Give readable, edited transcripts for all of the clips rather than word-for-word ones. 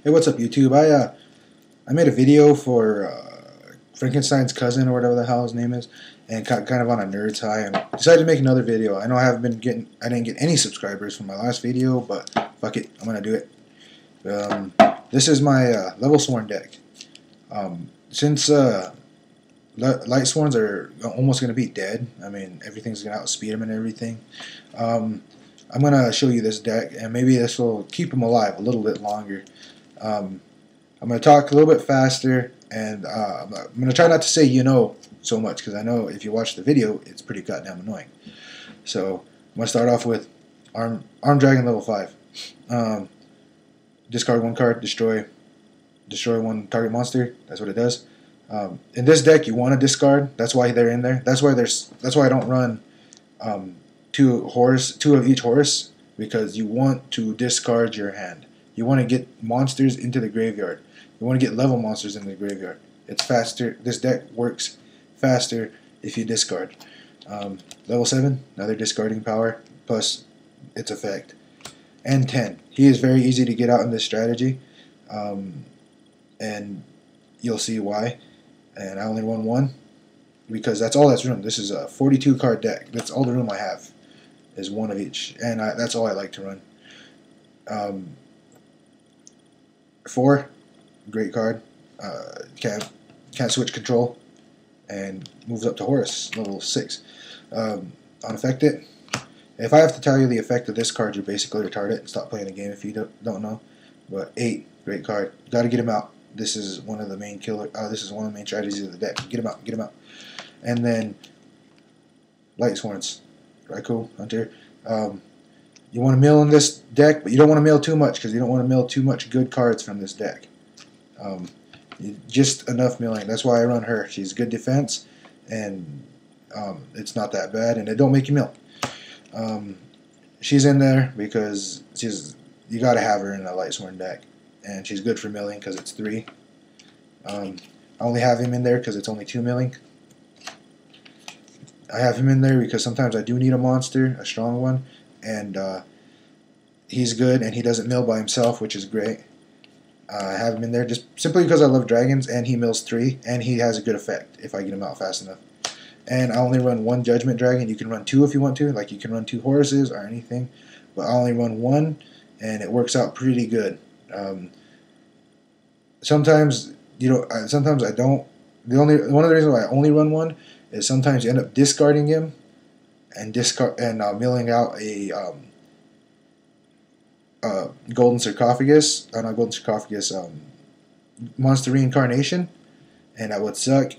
Hey, what's up, YouTube? I made a video for Frankenstein's cousin or whatever the hell his name is, and kind of on a nerd's high, and decided to make another video. I know I didn't get any subscribers from my last video, but fuck it, I'm gonna do it. This is my LV'Sworn deck. Since Lightsworns are almost gonna be dead, I mean everything's gonna outspeed them and everything. I'm gonna show you this deck, and maybe this will keep them alive a little bit longer. I'm going to talk a little bit faster, and I'm going to try not to say so much, because I know if you watch the video, it's pretty goddamn annoying. So I'm going to start off with Arm Dragon level 5. Discard one card, destroy one target monster. That's what it does. In this deck, you want to discard. That's why they're in there. That's why I don't run two of each horse, because you want to discard your hand. You want to get monsters into the graveyard. You want to get level monsters in the graveyard. It's faster. This deck works faster if you discard. Level 7, another discarding power, plus its effect. And 10. He is very easy to get out in this strategy. And you'll see why. And I only run one, because that's all that's room. This is a 42 card deck. That's all the room I have, is one of each. And that's all I like to run. 4, great card. Can't switch control, and moves up to Horus, level 6. Unaffected. If I have to tell you the effect of this card, you're basically retarded and stop playing the game if you don't know. But 8, great card. Got to get him out. This is one of the main this is one of the main strategies of the deck. Get him out. Get him out. And then Lightsworns. Raikou, Hunter. You want to mill in this deck, but you don't want to mill too much, because you don't want to mill too much good cards from this deck. Just enough milling. That's why I run her. She's good defense, and it's not that bad, and it don't make you mill. She's in there because you got to have her in a Lightsworn deck, and she's good for milling because it's 3. I only have him in there because it's only 2 milling. I have him in there because sometimes I do need a monster, a strong one, and he's good, and he doesn't mill by himself, which is great. I have him in there just simply because I love dragons, and he mills 3, and he has a good effect if I get him out fast enough. And I only run 1 Judgment Dragon. You can run 2 if you want to, like you can run 2 Horuses or anything, but I only run 1, and it works out pretty good. Sometimes sometimes I don't. One of the reasons why I only run 1 is sometimes you end up discarding him and milling out a golden sarcophagus, not golden sarcophagus, monster reincarnation, and that would suck.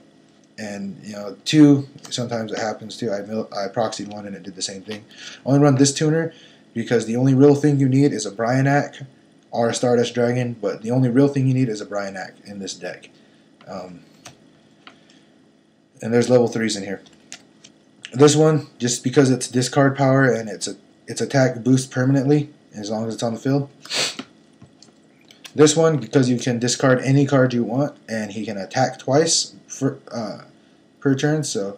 And 2, sometimes it happens too. I proxied 1 and it did the same thing. I only run this tuner because the only real thing you need is a Brionac or a Stardust Dragon, but the only real thing you need is a Brionac in this deck. And there's level 3s in here. This one, just because it's discard power and its attack boosts permanently as long as it's on the field. This one, because you can discard any card you want, and he can attack twice per turn. So,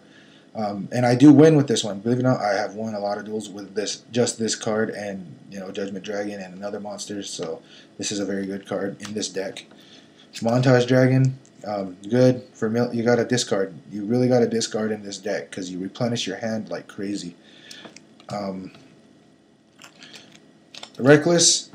and I do win with this one. Believe it or not, I have won a lot of duels with just this card, and Judgment Dragon and another monster. So this is a very good card in this deck. Montage Dragon. Good for you got to discard. You really got to discard in this deck because you replenish your hand like crazy. Reckless,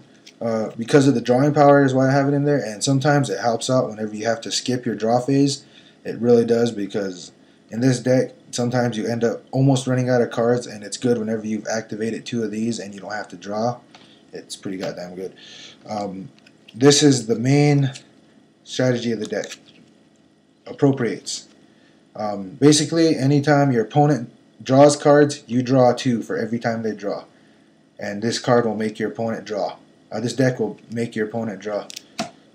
because of the drawing power is why I have it in there, and sometimes it helps out whenever you have to skip your draw phase. It really does, because in this deck sometimes you end up almost running out of cards, and it's good whenever you've activated 2 of these and you don't have to draw. It's pretty goddamn good. This is the main strategy of the deck. Appropriates. Basically, anytime your opponent draws cards, you draw 2 for every time they draw, and this card will make your opponent draw. This deck will make your opponent draw.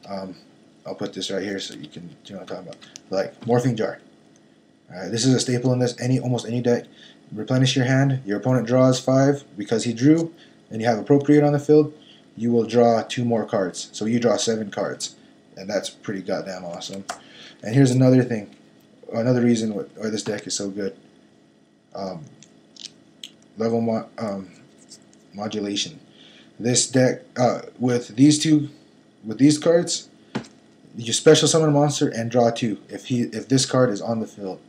I'll put this right here so you can see what I'm talking about. Like Morphing Jar. This is a staple in almost any deck. Replenish your hand. Your opponent draws 5 because he drew, and you have Appropriate on the field. You will draw 2 more cards, so you draw 7 cards, and that's pretty goddamn awesome. And here's another thing, another reason why this deck is so good. Level modulation. This deck, with these two with these cards, you special summon a monster and draw 2. If this card is on the field,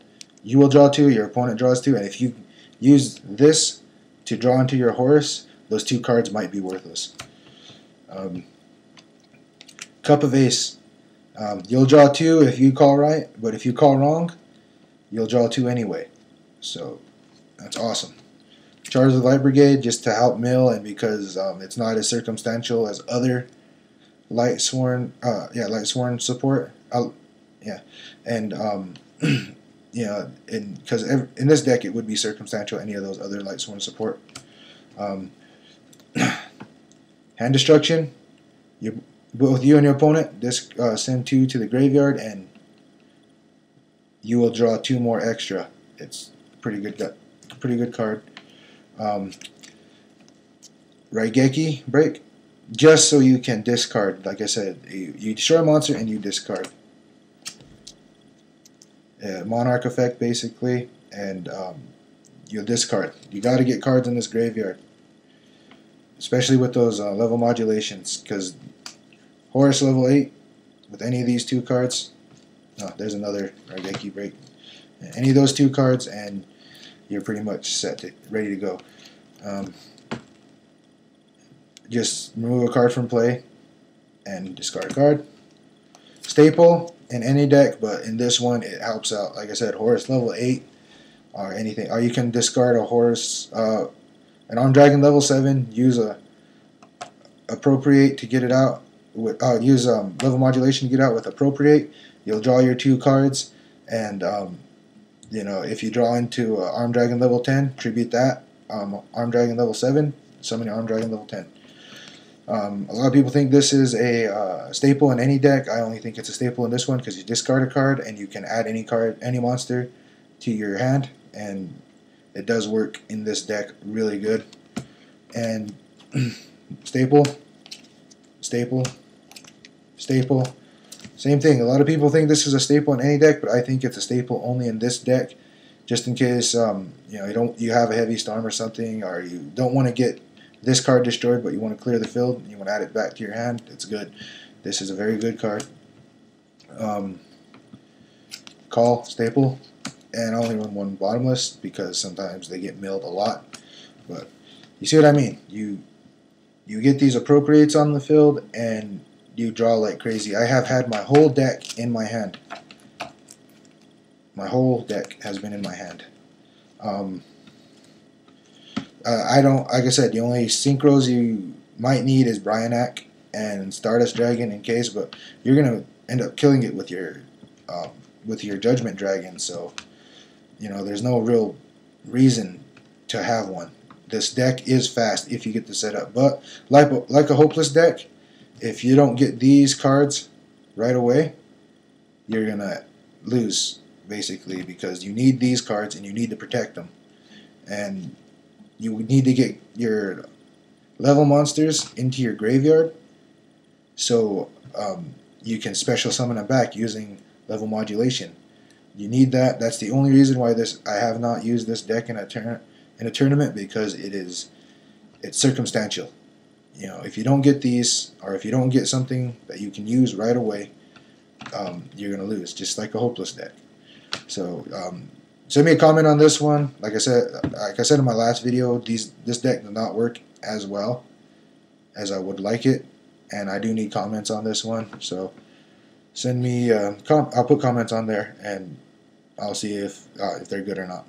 you will draw 2. Your opponent draws 2, and if you use this to draw into your Horus, those 2 cards might be worthless. Cup of Ace. You'll draw 2 if you call right, but if you call wrong, you'll draw 2 anyway. So that's awesome. Charge the Light Brigade just to help mill, and because it's not as circumstantial as other Lightsworn support. Because in this deck it would be circumstantial any of those other Lightsworn support. Hand Destruction. Both you and your opponent send 2 to the graveyard, and you will draw 2 more extra. It's pretty good card. Raigeki Break. Just so you can discard, like I said, you destroy a monster and you discard. Monarch effect basically, and you'll discard. You got to get cards in this graveyard, especially with those level modulations, because Horus level 8 with any of these 2 cards. There's another Raigeki Break. Any of those 2 cards, and you're pretty much set, ready to go. Just remove a card from play and discard a card. Staple in any deck, but in this one it helps out. Like I said, Horus level 8 or anything. Or you can discard a Horus, an Armed Dragon level 7. Use a Appropriate to get it out. Use level modulation to get out with Appropriate. You'll draw your 2 cards, and if you draw into Armed Dragon level 10, tribute that. Armed Dragon level 7, summon Armed Dragon level 10. A lot of people think this is a staple in any deck. I only think it's a staple in this one because you discard a card and you can add any monster to your hand, and it does work in this deck really good. And staple, same thing. A lot of people think this is a staple in any deck, but I think it's a staple only in this deck, just in case you have a heavy storm or something, or you don't want to get this card destroyed, but you want to clear the field and you want to add it back to your hand. It's good. This is a very good card. Call, staple, and I only run 1 bottomless because sometimes they get milled a lot. But you see what I mean? You get these Appropriates on the field and you draw like crazy. I have had my whole deck in my hand. My whole deck has been in my hand. Like I said, the only synchros you might need is Bryanak and Stardust Dragon in case, but you're gonna end up killing it with your Judgment Dragon. So there's no real reason to have one. This deck is fast if you get the setup, but like a hopeless deck, if you don't get these cards right away, you're gonna lose basically, because you need these cards and you need to protect them, and you need to get your level monsters into your graveyard so you can special summon them back using level modulation. You need that. That's the only reason why I have not used this deck in a tournament, because it's circumstantial. If you don't get these, or if you don't get something that you can use right away, you're gonna lose, just like a hopeless deck. So send me a comment on this one. Like I said in my last video, this deck does not work as well as I would like it, and I do need comments on this one. So send me I'll put comments on there, and I'll see if they're good or not.